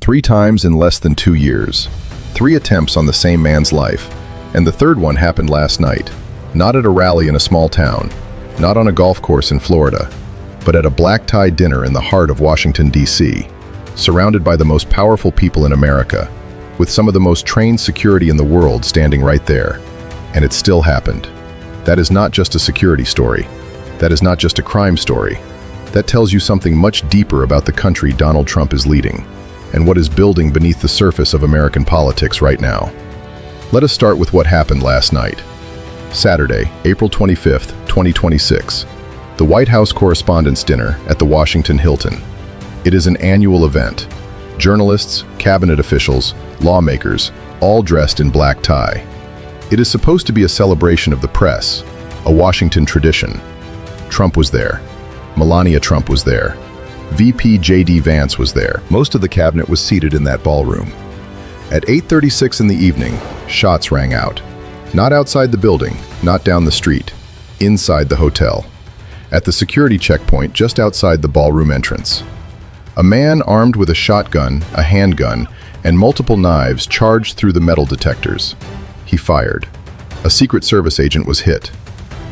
3 times in less than 2 years. 3 attempts on the same man's life. And the third one happened last night. Not at a rally in a small town, not on a golf course in Florida, but at a black-tie dinner in the heart of Washington, D.C., surrounded by the most powerful people in America, with some of the most trained security in the world standing right there. And it still happened. That is not just a security story. That is not just a crime story. That tells you something much deeper about the country Donald Trump is leading, and what is building beneath the surface of American politics right now. Let us start with what happened last night. Saturday, April 25th, 2026. The White House Correspondents' Dinner at the Washington Hilton. It is an annual event. Journalists, cabinet officials, lawmakers, all dressed in black tie. It is supposed to be a celebration of the press, a Washington tradition. Trump was there. Melania Trump was there. VP J.D. Vance was there. Most of the cabinet was seated in that ballroom. At 8:36 in the evening, shots rang out. Not outside the building, not down the street, inside the hotel. At the security checkpoint just outside the ballroom entrance. A man armed with a shotgun, a handgun, and multiple knives charged through the metal detectors. He fired. A Secret Service agent was hit.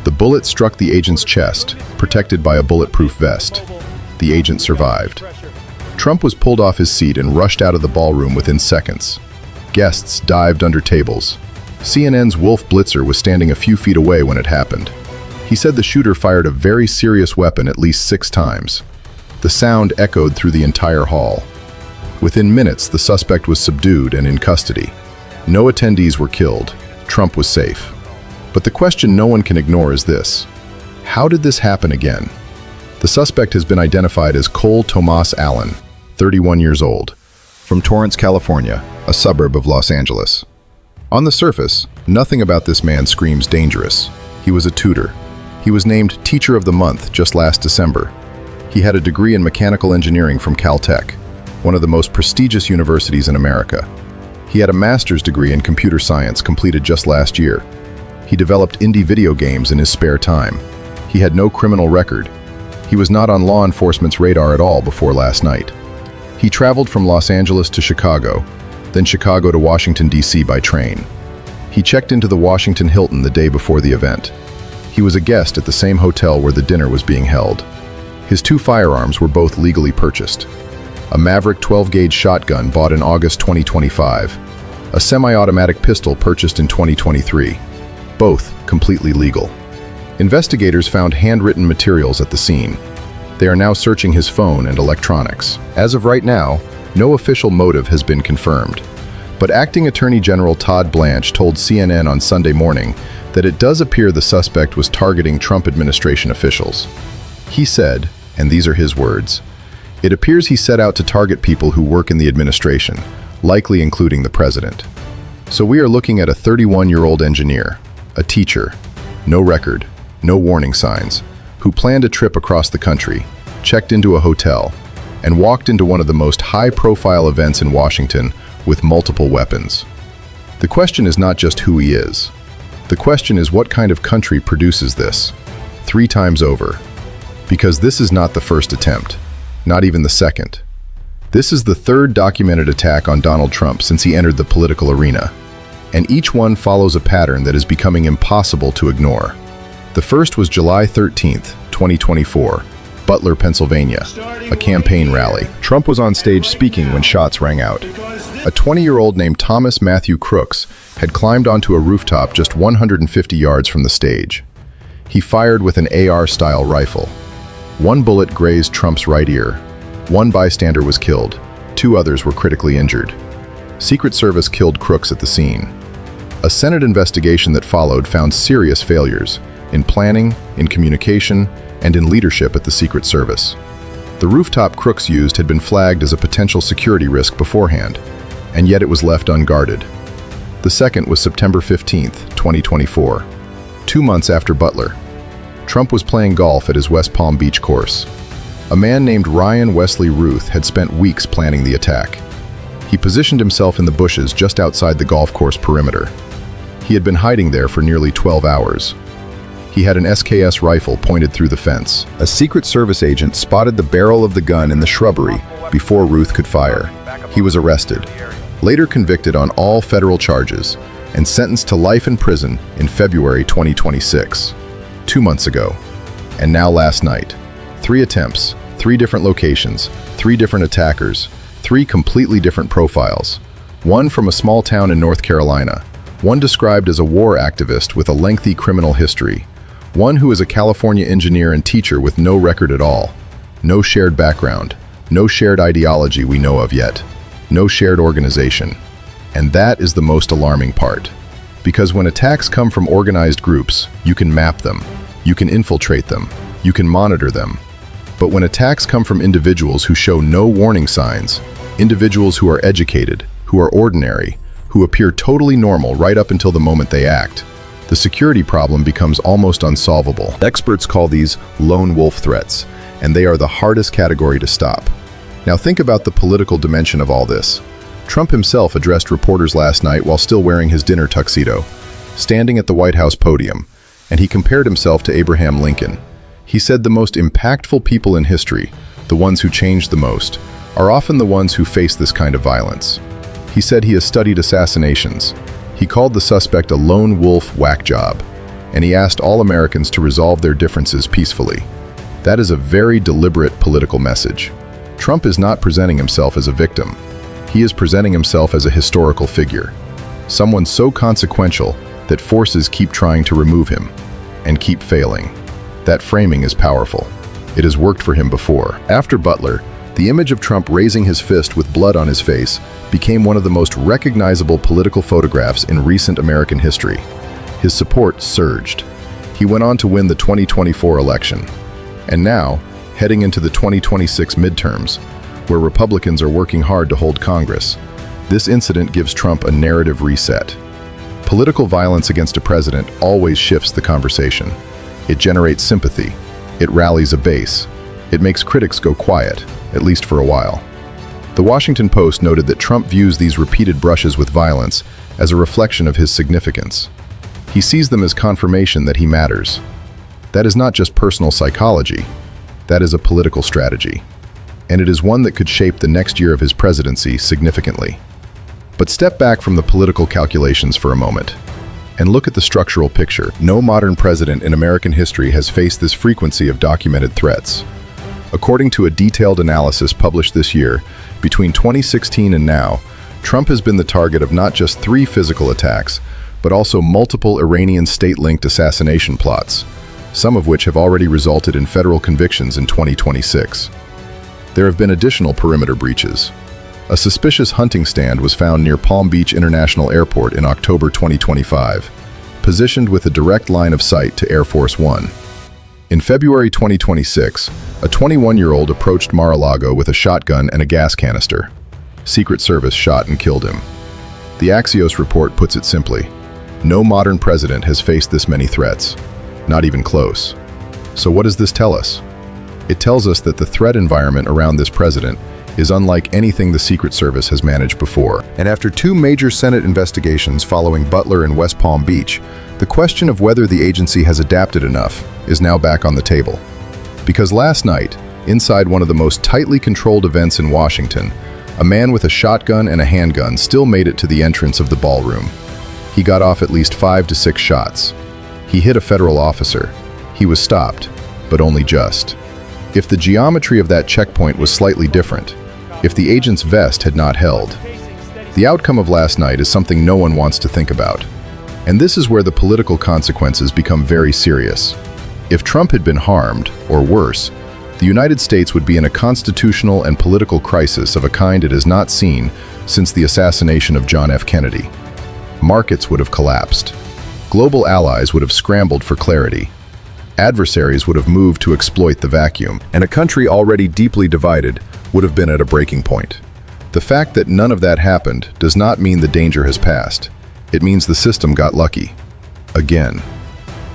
The bullet struck the agent's chest, protected by a bulletproof vest. The agent survived. Trump was pulled off his seat and rushed out of the ballroom within seconds. Guests dived under tables. CNN's Wolf Blitzer was standing a few feet away when it happened. He said the shooter fired a very serious weapon at least 6 times. The sound echoed through the entire hall. Within minutes, the suspect was subdued and in custody. No attendees were killed. Trump was safe. But the question no one can ignore is this: how did this happen again? The suspect has been identified as Cole Tomas Allen, 31 years old, from Torrance, California, a suburb of Los Angeles. On the surface, nothing about this man screams dangerous. He was a tutor. He was named Teacher of the Month just last December. He had a degree in mechanical engineering from Caltech, one of the most prestigious universities in America. He had a master's degree in computer science completed just last year. He developed indie video games in his spare time. He had no criminal record. He was not on law enforcement's radar at all before last night. He traveled from Los Angeles to Chicago, then Chicago to Washington, D.C. by train. He checked into the Washington Hilton the day before the event. He was a guest at the same hotel where the dinner was being held. His 2 firearms were both legally purchased. A Maverick 12-gauge shotgun bought in August 2025. A semi-automatic pistol purchased in 2023. Both completely legal. Investigators found handwritten materials at the scene. They are now searching his phone and electronics. As of right now, no official motive has been confirmed. But Acting Attorney General Todd Blanche told CNN on Sunday morning that it does appear the suspect was targeting Trump administration officials. He said, and these are his words, "It appears he set out to target people who work in the administration, likely including the president. So we are looking at a 31-year-old engineer, a teacher, no record, no warning signs, who planned a trip across the country, checked into a hotel, and walked into one of the most high-profile events in Washington with multiple weapons." The question is not just who he is. The question is what kind of country produces this, 3 times over. Because this is not the first attempt, not even the second. This is the 3rd documented attack on Donald Trump since he entered the political arena. And each one follows a pattern that is becoming impossible to ignore. The first was July 13th, 2024, Butler, Pennsylvania, a campaign rally. Trump was on stage speaking when shots rang out. A 20-year-old named Thomas Matthew Crooks had climbed onto a rooftop just 150 yards from the stage. He fired with an AR-style rifle. 1 bullet grazed Trump's right ear. 1 bystander was killed. 2 others were critically injured. Secret Service killed Crooks at the scene. A Senate investigation that followed found serious failures in planning, in communication, and in leadership at the Secret Service. The rooftop Crooks used had been flagged as a potential security risk beforehand, and yet it was left unguarded. The second was September 15th, 2024, 2 months after Butler. Trump was playing golf at his West Palm Beach course. A man named Ryan Wesley Ruth had spent weeks planning the attack. He positioned himself in the bushes just outside the golf course perimeter. He had been hiding there for nearly 12 hours. He had an SKS rifle pointed through the fence. A Secret Service agent spotted the barrel of the gun in the shrubbery before Ruth could fire. He was arrested, later convicted on all federal charges, and sentenced to life in prison in February 2026, 2 months ago. And now last night, 3 attempts, 3 different locations, 3 different attackers, 3 completely different profiles. One from a small town in North Carolina, one described as a war activist with a lengthy criminal history, one who is a California engineer and teacher with no record at all, no shared background, no shared ideology we know of yet, no shared organization. And that is the most alarming part. Because when attacks come from organized groups, you can map them, you can infiltrate them, you can monitor them. But when attacks come from individuals who show no warning signs, individuals who are educated, who are ordinary, who appear totally normal right up until the moment they act, the security problem becomes almost unsolvable. Experts call these lone wolf threats, and they are the hardest category to stop. Now think about the political dimension of all this. Trump himself addressed reporters last night while still wearing his dinner tuxedo, standing at the White House podium, and he compared himself to Abraham Lincoln. He said the most impactful people in history, the ones who changed the most, are often the ones who face this kind of violence. He said he has studied assassinations. He called the suspect a lone wolf whack job, and he asked all Americans to resolve their differences peacefully. That is a very deliberate political message. Trump is not presenting himself as a victim. He is presenting himself as a historical figure, someone so consequential that forces keep trying to remove him, and keep failing. That framing is powerful. It has worked for him before. After Butler, the image of Trump raising his fist with blood on his face became one of the most recognizable political photographs in recent American history. His support surged. He went on to win the 2024 election. And now, heading into the 2026 midterms, where Republicans are working hard to hold Congress, this incident gives Trump a narrative reset. Political violence against a president always shifts the conversation. It generates sympathy. It rallies a base. It makes critics go quiet, at least for a while. The Washington Post noted that Trump views these repeated brushes with violence as a reflection of his significance. He sees them as confirmation that he matters. That is not just personal psychology. That is a political strategy. And it is one that could shape the next year of his presidency significantly. But step back from the political calculations for a moment and look at the structural picture. No modern president in American history has faced this frequency of documented threats. According to a detailed analysis published this year, between 2016 and now, Trump has been the target of not just 3 physical attacks, but also multiple Iranian state-linked assassination plots, some of which have already resulted in federal convictions in 2026. There have been additional perimeter breaches. A suspicious hunting stand was found near Palm Beach International Airport in October 2025, positioned with a direct line of sight to Air Force One. In February 2026, a 21-year-old approached Mar-a-Lago with a shotgun and a gas canister. Secret Service shot and killed him. The Axios report puts it simply: no modern president has faced this many threats, not even close. So what does this tell us? It tells us that the threat environment around this president is unlike anything the Secret Service has managed before. And after 2 major Senate investigations following Butler and West Palm Beach, the question of whether the agency has adapted enough is now back on the table. Because last night, inside one of the most tightly controlled events in Washington, a man with a shotgun and a handgun still made it to the entrance of the ballroom. He got off at least 5 to 6 shots. He hit a federal officer. He was stopped, but only just. If the geometry of that checkpoint was slightly different, if the agent's vest had not held, the outcome of last night is something no one wants to think about. And this is where the political consequences become very serious. If Trump had been harmed, or worse, the United States would be in a constitutional and political crisis of a kind it has not seen since the assassination of John F. Kennedy. Markets would have collapsed. Global allies would have scrambled for clarity. Adversaries would have moved to exploit the vacuum, and a country already deeply divided would have been at a breaking point. The fact that none of that happened does not mean the danger has passed. It means the system got lucky. Again.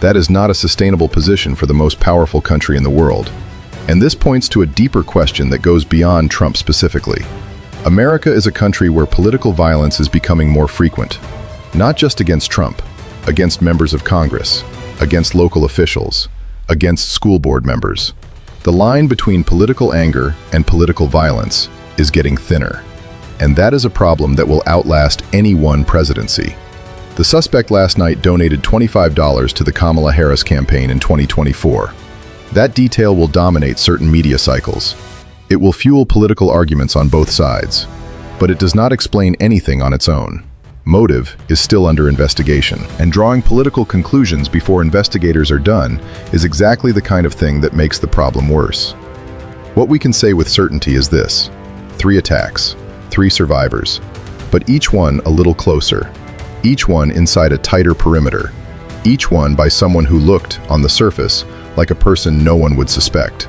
That is not a sustainable position for the most powerful country in the world. And this points to a deeper question that goes beyond Trump specifically. America is a country where political violence is becoming more frequent. Not just against Trump, against members of Congress, against local officials, against school board members. The line between political anger and political violence is getting thinner. and that is a problem that will outlast any one presidency. The suspect last night donated $25 to the Kamala Harris campaign in 2024. That detail will dominate certain media cycles. It will fuel political arguments on both sides, but it does not explain anything on its own. Motive is still under investigation, and drawing political conclusions before investigators are done is exactly the kind of thing that makes the problem worse. What we can say with certainty is this: 3 attacks, 3 survivors, but each one a little closer. Each one inside a tighter perimeter. Each one by someone who looked, on the surface, like a person no one would suspect.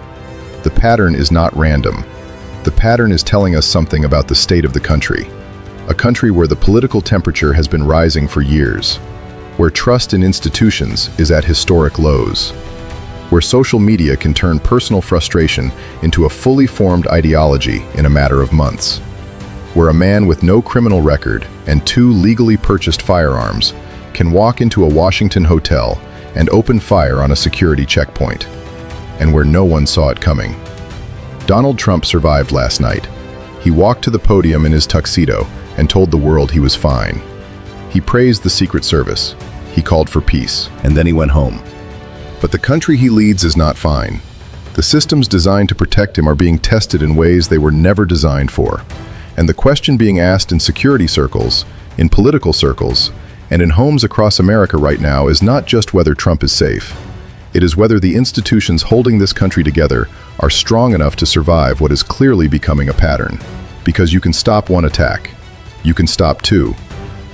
The pattern is not random. The pattern is telling us something about the state of the country. A country where the political temperature has been rising for years. Where trust in institutions is at historic lows. Where social media can turn personal frustration into a fully formed ideology in a matter of months. Where a man with no criminal record and 2 legally purchased firearms can walk into a Washington hotel and open fire on a security checkpoint, and where no one saw it coming. Donald Trump survived last night. He walked to the podium in his tuxedo and told the world he was fine. He praised the Secret Service. He called for peace, and then he went home. But the country he leads is not fine. The systems designed to protect him are being tested in ways they were never designed for. And the question being asked in security circles, in political circles, and in homes across America right now is not just whether Trump is safe. It is whether the institutions holding this country together are strong enough to survive what is clearly becoming a pattern. Because you can stop 1 attack. You can stop 2.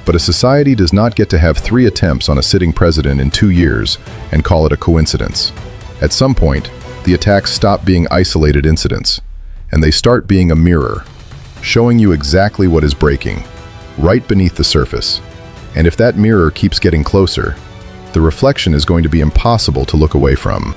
But a society does not get to have 3 attempts on a sitting president in 2 years and call it a coincidence. At some point, the attacks stop being isolated incidents, and they start being a mirror, showing you exactly what is breaking, right beneath the surface. And if that mirror keeps getting closer, the reflection is going to be impossible to look away from.